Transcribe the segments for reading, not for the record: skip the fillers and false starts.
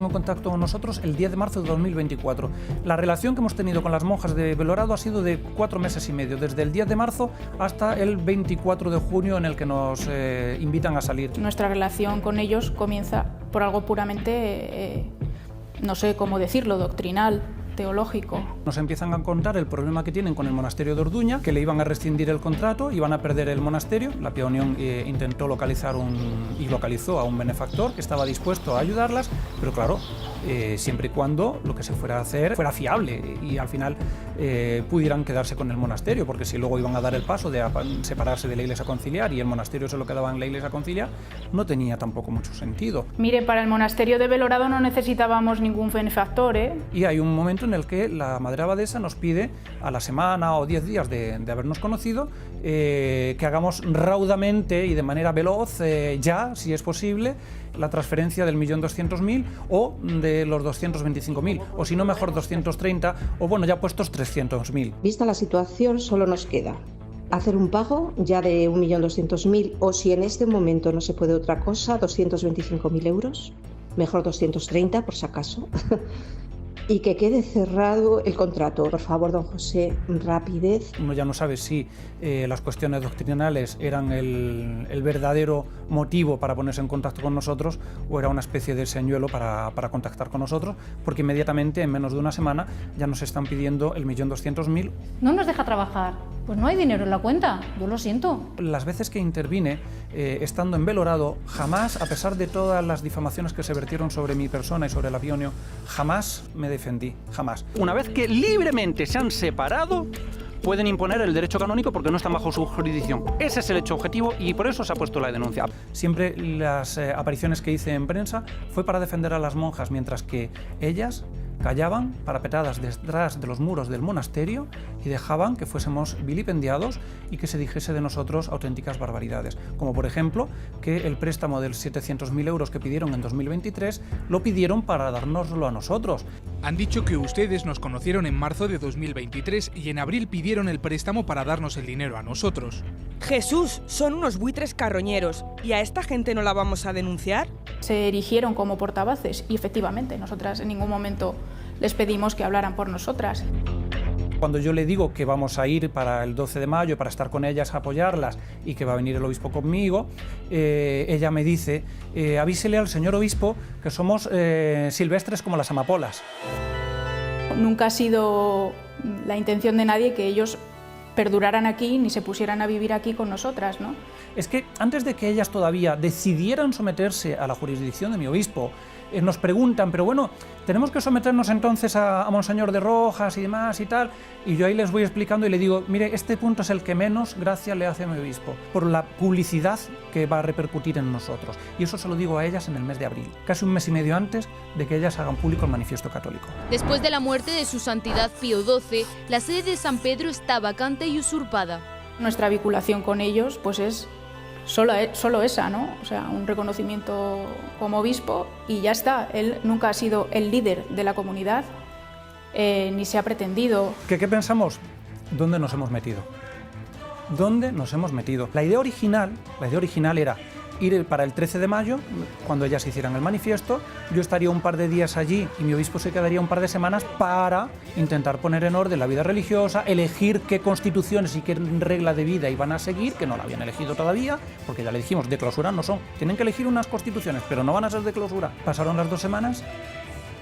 En contacto con nosotros el 10 de marzo de 2024. La relación que hemos tenido con las monjas de Belorado ha sido de 4 meses y medio, desde el 10 de marzo hasta el 24 de junio en el que nos invitan a salir. Nuestra relación con ellos comienza por algo puramente, no sé cómo decirlo, doctrinal, teológico. Nos empiezan a contar el problema que tienen con el monasterio de Orduña, que le iban a rescindir el contrato, iban a perder el monasterio. La Pía Unión intentó localizar y localizó a un benefactor que estaba dispuesto a ayudarlas, pero claro, siempre y cuando lo que se fuera a hacer fuera fiable y al final pudieran quedarse con el monasterio, porque si luego iban a dar el paso de separarse de la Iglesia Conciliar y el monasterio se lo quedaba en la Iglesia Conciliar, no tenía tampoco mucho sentido. Mire, para el monasterio de Belorado no necesitábamos ningún benefactor, Y hay un momento en el que la Madre Abadesa nos pide a la semana o 10 días de habernos conocido que hagamos raudamente y de manera veloz, ya, si es posible, la transferencia del 1.200.000 o de los 225.000, o si no mejor 230, o bueno, ya puestos 300.000. Vista la situación, solo nos queda hacer un pago ya de 1.200.000 o si en este momento no se puede otra cosa, 225.000 euros, mejor 230 por si acaso. Y que quede cerrado el contrato. Por favor, don José, rapidez. Uno ya no sabe si las cuestiones doctrinales eran el verdadero motivo para ponerse en contacto con nosotros o era una especie de señuelo para contactar con nosotros, porque inmediatamente, en menos de una semana, ya nos están pidiendo el 1.200.000. No nos deja trabajar. Pues no hay dinero en la cuenta, yo lo siento. Las veces que intervine, estando en Belorado, jamás, a pesar de todas las difamaciones que se vertieron sobre mi persona y sobre la Pía Unión, jamás me defendí, jamás. Una vez que libremente se han separado, pueden imponer el derecho canónico porque no están bajo su jurisdicción. Ese es el hecho objetivo y por eso se ha puesto la denuncia. Siempre las apariciones que hice en prensa fue para defender a las monjas, mientras que ellas callaban parapetadas detrás de los muros del monasterio y dejaban que fuésemos vilipendiados y que se dijese de nosotros auténticas barbaridades, como por ejemplo que el préstamo de 700.000 euros que pidieron en 2023 lo pidieron para dárnoslo a nosotros. Han dicho que ustedes nos conocieron en marzo de 2023 y en abril pidieron el préstamo para darnos el dinero a nosotros. Jesús, son unos buitres carroñeros. ¿Y a esta gente no la vamos a denunciar? Se erigieron como portavoces y efectivamente nosotras en ningún momento les pedimos que hablaran por nosotras. Cuando yo le digo que vamos a ir para el 12 de mayo para estar con ellas, a apoyarlas y que va a venir el obispo conmigo, ella me dice, avísele al señor obispo que somos silvestres como las amapolas. Nunca ha sido la intención de nadie que ellos perduraran aquí ni se pusieran a vivir aquí con nosotras, ¿no? Es que antes de que ellas todavía decidieran someterse a la jurisdicción de mi obispo, nos preguntan, pero bueno, ¿tenemos que someternos entonces a Monseñor de Rojas y demás y tal? Y yo ahí les voy explicando y le digo, mire, este punto es el que menos gracia le hace a mi obispo, por la publicidad que va a repercutir en nosotros. Y eso se lo digo a ellas en el mes de abril, casi un mes y medio antes de que ellas hagan público el manifiesto católico. Después de la muerte de su santidad Pío XII, la sede de San Pedro está vacante y usurpada. Nuestra vinculación con ellos pues es solo esa, ¿no? O sea, un reconocimiento como obispo y ya está. Él nunca ha sido el líder de la comunidad, ni se ha pretendido. ¿Qué pensamos? ¿Dónde nos hemos metido? ¿Dónde nos hemos metido? La idea original era ir para el 13 de mayo, cuando ellas hicieran el manifiesto, yo estaría un par de días allí y mi obispo se quedaría un par de semanas para intentar poner en orden la vida religiosa, elegir qué constituciones y qué regla de vida iban a seguir, que no la habían elegido todavía, porque ya le dijimos, de clausura no son, tienen que elegir unas constituciones, pero no van a ser de clausura. Pasaron las 2 semanas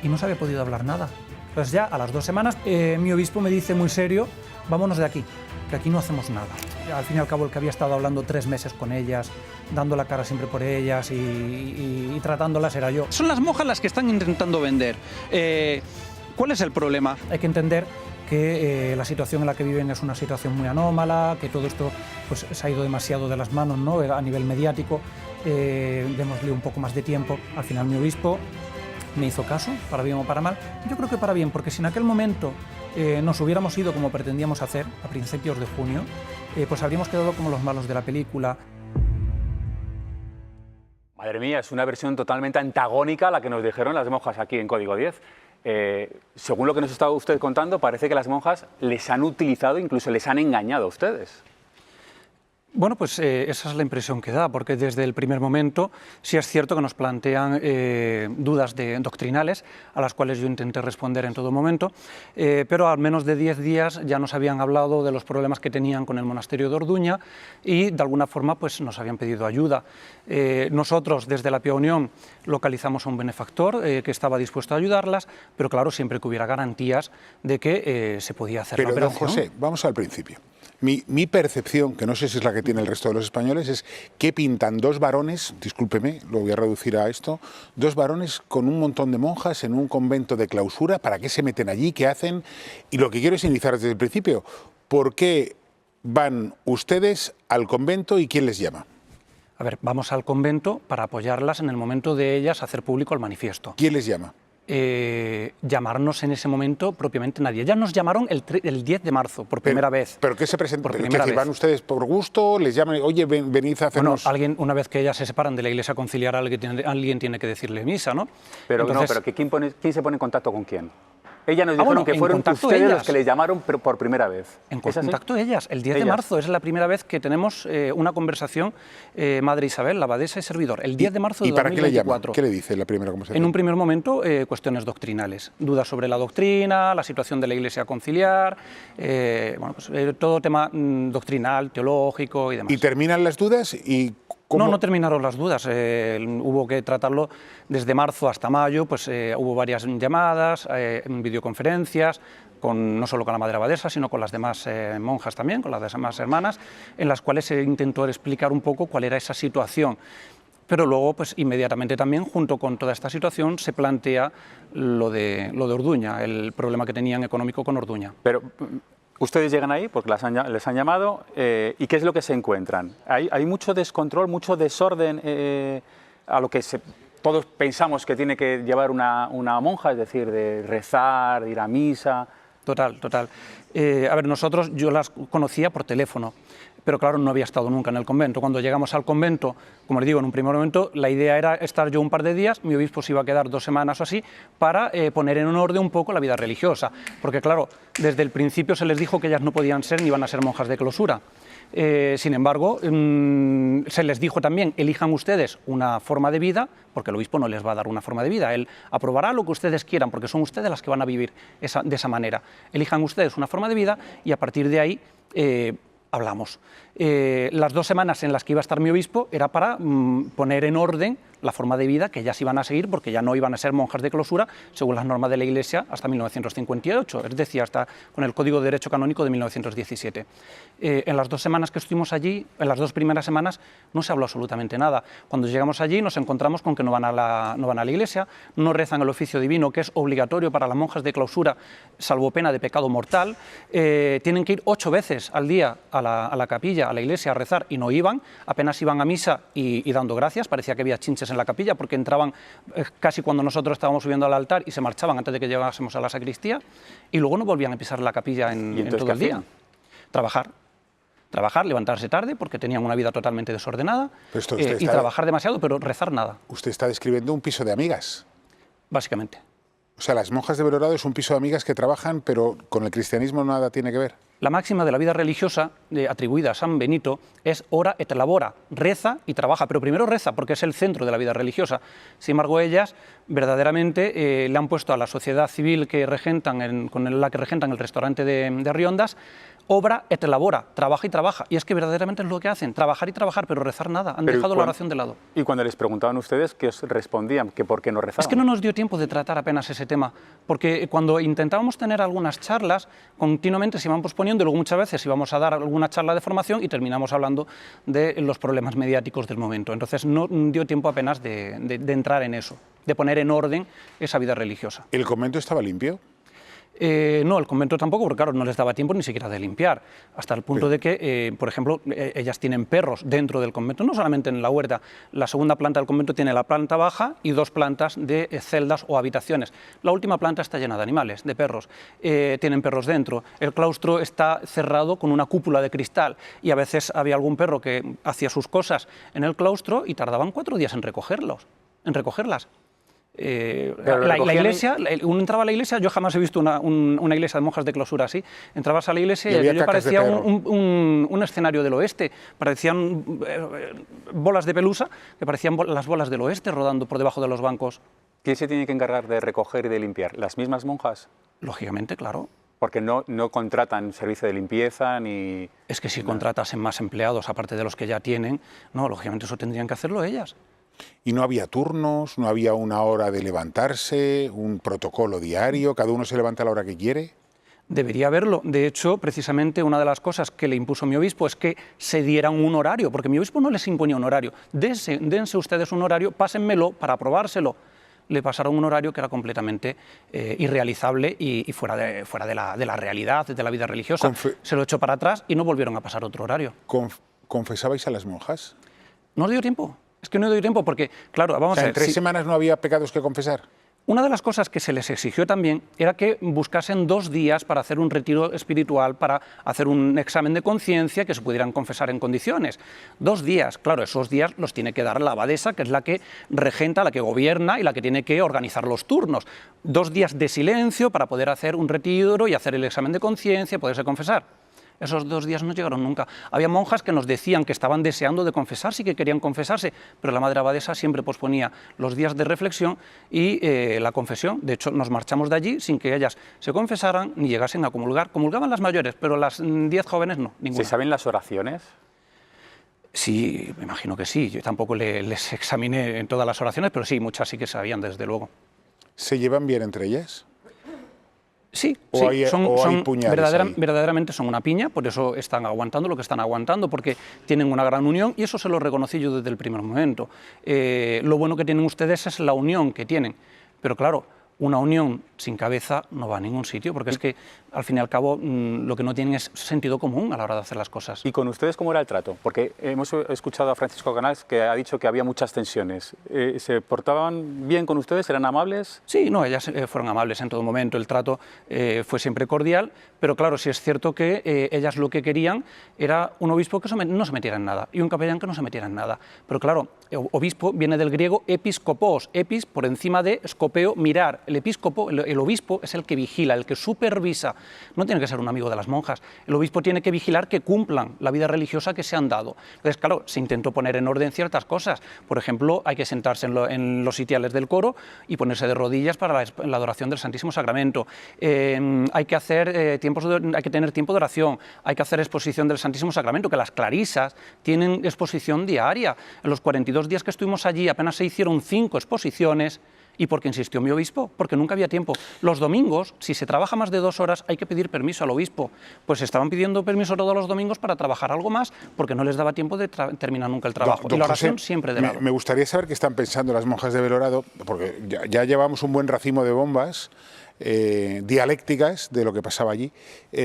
y no se había podido hablar nada. Entonces ya a las 2 semanas mi obispo me dice muy serio, vámonos de aquí, que aquí no hacemos nada. Al fin y al cabo el que había estado hablando 3 meses con ellas, dando la cara siempre por ellas y tratándolas era yo. Son las monjas las que están intentando vender. ¿Cuál es el problema? Hay que entender que la situación en la que viven es una situación muy anómala, que todo esto pues, se ha ido demasiado de las manos, ¿no? A nivel mediático, démosle un poco más de tiempo. Al final mi obispo me hizo caso, para bien o para mal. Yo creo que para bien, porque si en aquel momento nos hubiéramos ido como pretendíamos hacer, a principios de junio, pues habríamos quedado como los malos de la película. Madre mía, es una versión totalmente antagónica a la que nos dijeron las monjas aquí en Código 10. Según lo que nos estaba usted contando, parece que las monjas les han utilizado, incluso les han engañado a ustedes. Bueno, pues esa es la impresión que da, porque desde el primer momento sí es cierto que nos plantean dudas doctrinales, a las cuales yo intenté responder en todo momento, pero al menos de 10 días ya nos habían hablado de los problemas que tenían con el monasterio de Orduña y de alguna forma pues nos habían pedido ayuda. Nosotros desde la Pía Unión localizamos a un benefactor que estaba dispuesto a ayudarlas, pero claro, siempre que hubiera garantías de que se podía hacer la operación. Don José, vamos al principio. Mi percepción, que no sé si es la que tiene el resto de los españoles, es que pintan dos varones, discúlpeme, lo voy a reducir a esto, dos varones con un montón de monjas en un convento de clausura. ¿Para qué se meten allí? ¿Qué hacen? Y lo que quiero es iniciar desde el principio. ¿Por qué van ustedes al convento y quién les llama? A ver, vamos al convento para apoyarlas en el momento de ellas hacer público el manifiesto. ¿Quién les llama? Llamarnos en ese momento propiamente nadie. Ya nos llamaron el 10 de marzo, por primera vez. ¿Pero qué se presenta? Por primera vez. ¿Van ustedes por gusto? ¿Les llaman? Oye, venid a hacernos...? Bueno, una vez que ellas se separan de la iglesia conciliar, alguien tiene que decirle misa, ¿no? Pero entonces, ¿quién se pone en contacto con quién? Ellas nos dijeron que fueron ustedes los que les llamaron por primera vez. En contacto ellas, el 10 de marzo, es la primera vez que tenemos una conversación Madre Isabel, la abadesa y servidor, el 10 de marzo de 2024. ¿Y para qué le llaman? ¿Qué le dice la primera conversación? En un primer momento, cuestiones doctrinales, dudas sobre la doctrina, la situación de la iglesia conciliar, bueno, pues, todo tema doctrinal, teológico y demás. ¿Y terminan las dudas? ¿Y cómo? No terminaron las dudas, hubo que tratarlo desde marzo hasta mayo, pues hubo varias llamadas, videoconferencias, no solo con la madre abadesa, sino con las demás monjas también, con las demás hermanas, en las cuales se intentó explicar un poco cuál era esa situación. Pero luego, pues inmediatamente también, junto con toda esta situación, se plantea lo de Orduña, el problema que tenían económico con Orduña. Pero ustedes llegan ahí porque les han llamado, ¿y qué es lo que se encuentran? Hay mucho descontrol, mucho desorden a lo que todos pensamos que tiene que llevar una monja, es decir, de rezar, de ir a misa. Total. A ver, yo las conocía por teléfono, pero claro, no había estado nunca en el convento. Cuando llegamos al convento, como les digo, en un primer momento, la idea era estar yo un par de días, mi obispo se iba a quedar 2 semanas o así, para poner en orden un poco la vida religiosa. Porque claro, desde el principio se les dijo que ellas no podían ser ni van a ser monjas de clausura. Sin embargo, se les dijo también, elijan ustedes una forma de vida, porque el obispo no les va a dar una forma de vida, él aprobará lo que ustedes quieran, porque son ustedes las que van a vivir de esa manera. Elijan ustedes una forma de vida y a partir de ahí hablamos. Las 2 semanas en las que iba a estar mi obispo era para poner en orden la forma de vida que ellas iban a seguir, porque ya no iban a ser monjas de clausura según las normas de la Iglesia hasta 1958, es decir, hasta con el Código de Derecho Canónico de 1917. En las 2 semanas que estuvimos allí, en las 2 primeras semanas, no se habló absolutamente nada. Cuando llegamos allí nos encontramos con que no van a la Iglesia, no rezan el oficio divino, que es obligatorio para las monjas de clausura, salvo pena de pecado mortal, tienen que ir 8 veces al día a la capilla, a la iglesia, a rezar, y no iban, apenas iban a misa y dando gracias, parecía que había chinches en la capilla, porque entraban casi cuando nosotros estábamos subiendo al altar y se marchaban antes de que llegásemos a la sacristía, y luego no volvían a pisar la capilla en todo el día. Trabajar, levantarse tarde, porque tenían una vida totalmente desordenada, y trabajar demasiado, pero rezar nada. Usted está describiendo un piso de amigas. Básicamente. O sea, las monjas de Belorado es un piso de amigas que trabajan, pero con el cristianismo nada tiene que ver. La máxima de la vida religiosa atribuida a San Benito es ora et labora, reza y trabaja, pero primero reza porque es el centro de la vida religiosa. Sin embargo, ellas verdaderamente le han puesto a la sociedad civil que regentan con la que regentan el restaurante de Riondas, obra et labora, trabaja y trabaja. Y es que verdaderamente es lo que hacen, trabajar y trabajar, pero rezar nada. Han dejado la oración de lado. Y cuando les preguntaban ustedes, ¿qué os respondían? ¿Que por qué no rezaban? Es que no nos dio tiempo de tratar apenas ese tema, porque cuando intentábamos tener algunas charlas, continuamente se iban posponiendo y luego muchas veces íbamos a dar alguna charla de formación y terminamos hablando de los problemas mediáticos del momento. Entonces no dio tiempo apenas de entrar en eso, de poner en orden esa vida religiosa. ¿El convento estaba limpio? No, el convento tampoco, porque claro, no les daba tiempo ni siquiera de limpiar, hasta el punto de que, por ejemplo, ellas tienen perros dentro del convento, no solamente en la huerta. La segunda planta del convento tiene la planta baja y 2 plantas de celdas o habitaciones. La última planta está llena de animales, de perros. Tienen perros dentro. El claustro está cerrado con una cúpula de cristal y a veces había algún perro que hacía sus cosas en el claustro y tardaban 4 días en recogerlas. la iglesia, uno entraba a la iglesia, yo jamás he visto una iglesia de monjas de clausura así. Entrabas a la iglesia y aquello parecía un escenario del oeste, parecían bolas de pelusa, que parecían las bolas del oeste rodando por debajo de los bancos. ¿Quién se tiene que encargar de recoger y de limpiar? ¿Las mismas monjas? Lógicamente, claro. Porque no contratan servicio de limpieza ni... Es que si contratasen más empleados, aparte de los que ya tienen, no, lógicamente eso tendrían que hacerlo ellas. Y no había turnos, no había una hora de levantarse, un protocolo diario, cada uno se levanta a la hora que quiere. Debería haberlo. De hecho, precisamente una de las cosas que le impuso mi obispo es que se dieran un horario, porque mi obispo no les imponía un horario. Dense ustedes un horario, pásenmelo para aprobárselo. Le pasaron un horario que era completamente irrealizable y fuera de la realidad, de la vida religiosa. Se lo echó para atrás y no volvieron a pasar otro horario. ¿Confesabais a las monjas? No os dio tiempo. Es que no dio tiempo porque, claro, vamos a ver... ¿En 3 semanas no había pecados que confesar? Una de las cosas que se les exigió también era que buscasen 2 días para hacer un retiro espiritual, para hacer un examen de conciencia, que se pudieran confesar en condiciones. 2 días, claro, esos días los tiene que dar la abadesa, que es la que regenta, la que gobierna y la que tiene que organizar los turnos. 2 días de silencio para poder hacer un retiro y hacer el examen de conciencia, poderse confesar. Esos 2 días no llegaron nunca. Había monjas que nos decían que estaban deseando de confesarse y que querían confesarse, pero la madre abadesa siempre posponía los días de reflexión y la confesión. De hecho, nos marchamos de allí sin que ellas se confesaran ni llegasen a comulgar. Comulgaban las mayores, pero las 10 jóvenes no, ninguna. ¿Se saben las oraciones? Sí, me imagino que sí. Yo tampoco les examiné en todas las oraciones, pero sí, muchas sí que sabían, desde luego. ¿Se llevan bien entre ellas? Sí, verdaderamente son una piña, por eso están aguantando lo que están aguantando, porque tienen una gran unión y eso se lo reconocí yo desde el primer momento. Lo bueno que tienen ustedes es la unión que tienen, pero claro, una unión sin cabeza no va a ningún sitio, porque es que al fin y al cabo lo que no tienen es sentido común a la hora de hacer las cosas. ¿Y con ustedes cómo era el trato? Porque hemos escuchado a Francisco Canals que ha dicho que había muchas tensiones. ¿Se portaban bien con ustedes? ¿Eran amables? Sí, no, ellas fueron amables en todo momento, el trato fue siempre cordial, pero claro, sí es cierto que ellas lo que querían era un obispo que no se metiera en nada y un capellán que no se metiera en nada. Pero claro, obispo viene del griego episkopos, epis por encima de skopeo, mirar. El episcopo, el obispo es el que vigila, el que supervisa. No tiene que ser un amigo de las monjas. El obispo tiene que vigilar que cumplan la vida religiosa que se han dado. Entonces, claro, se intentó poner en orden ciertas cosas. Por ejemplo, hay que sentarse en los sitiales del coro y ponerse de rodillas para la adoración del Santísimo Sacramento. Hay que tener tiempo de oración, hay que hacer exposición del Santísimo Sacramento, que las clarisas tienen exposición diaria. En los 42 días que estuvimos allí apenas se hicieron 5 exposiciones. ¿Y por qué insistió mi obispo? Porque nunca había tiempo. Los domingos, si se trabaja más de 2 horas, hay que pedir permiso al obispo. Pues estaban pidiendo permiso todos los domingos para trabajar algo más, porque no les daba tiempo de terminar nunca el trabajo. Y la oración siempre de lado. Me gustaría saber qué están pensando las monjas de Belorado, porque ya llevamos un buen racimo de bombas dialécticas de lo que pasaba allí.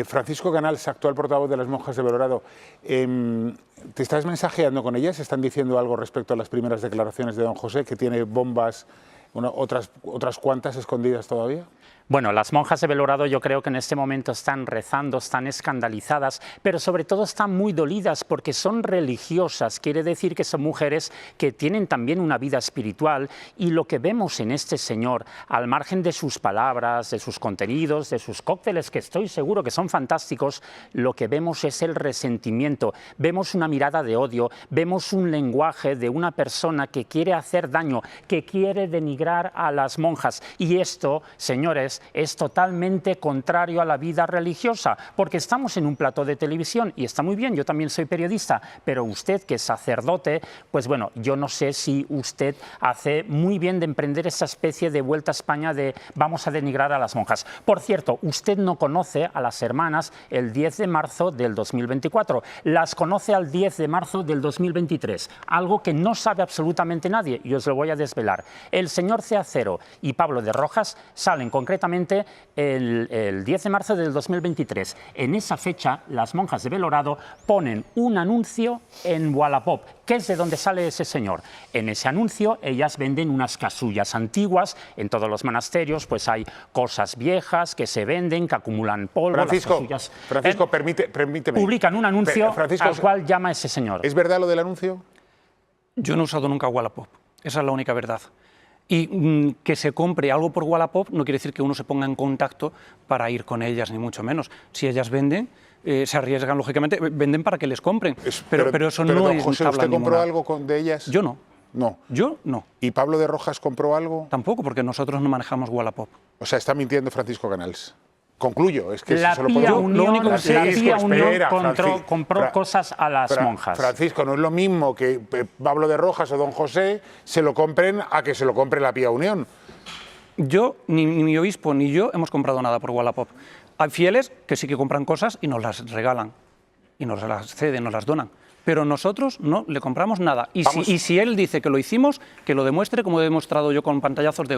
Francisco Canals, actual portavoz de las monjas de Belorado, ¿te estás mensajeando con ellas? ¿Están diciendo algo respecto a las primeras declaraciones de don José, que tiene bombas, otras cuantas escondidas todavía? Bueno, las monjas de Belorado yo creo que en este momento están rezando, están escandalizadas, pero sobre todo están muy dolidas porque son religiosas, quiere decir que son mujeres que tienen también una vida espiritual y lo que vemos en este señor, al margen de sus palabras, de sus contenidos, de sus cócteles, que estoy seguro que son fantásticos, lo que vemos es el resentimiento, vemos una mirada de odio, vemos un lenguaje de una persona que quiere hacer daño, que quiere denigrar a las monjas y esto, señores, es totalmente contrario a la vida religiosa, porque estamos en un plató de televisión y está muy bien, yo también soy periodista, pero usted que es sacerdote, pues bueno, yo no sé si usted hace muy bien de emprender esa especie de vuelta a España de vamos a denigrar a las monjas. Por cierto, usted no conoce a las hermanas el 10 de marzo del 2024, las conoce al 10 de marzo del 2023, algo que no sabe absolutamente nadie y os lo voy a desvelar. El señor Ceacero y Pablo de Rojas salen concretamente el 10 de marzo del 2023. En esa fecha, las monjas de Belorado ponen un anuncio en Wallapop, que es de donde sale ese señor. En ese anuncio, ellas venden unas casullas antiguas. En todos los monasterios, pues hay cosas viejas que se venden, que acumulan polvo. Francisco, permíteme. Publican un anuncio al cual llama ese señor. ¿Es verdad lo del anuncio? Yo no he usado nunca Wallapop. Esa es la única verdad. Y que se compre algo por Wallapop no quiere decir que uno se ponga en contacto para ir con ellas, ni mucho menos. Si ellas venden, se arriesgan, lógicamente, venden para que les compren. Pero eso no don es José, tabla ¿usted compró ninguna. algo de ellas? Yo no. No. Yo no. ¿Y Pablo de Rojas compró algo? Tampoco, porque nosotros no manejamos Wallapop. O sea, está mintiendo Francisco Canals. Concluyo, es que La se lo Pía puedo... Unión, lo único que sé la es que Pía Unión espera, compró cosas a las monjas. Francisco, no es lo mismo que Pablo de Rojas o don José se lo compren a que se lo compre la Pía Unión. Yo, ni mi obispo ni yo hemos comprado nada por Wallapop. Hay fieles que sí que compran cosas y nos las regalan, y nos las ceden, nos las donan. Pero nosotros no le compramos nada. Y si él dice que lo hicimos, que lo demuestre, como he demostrado yo con pantallazos de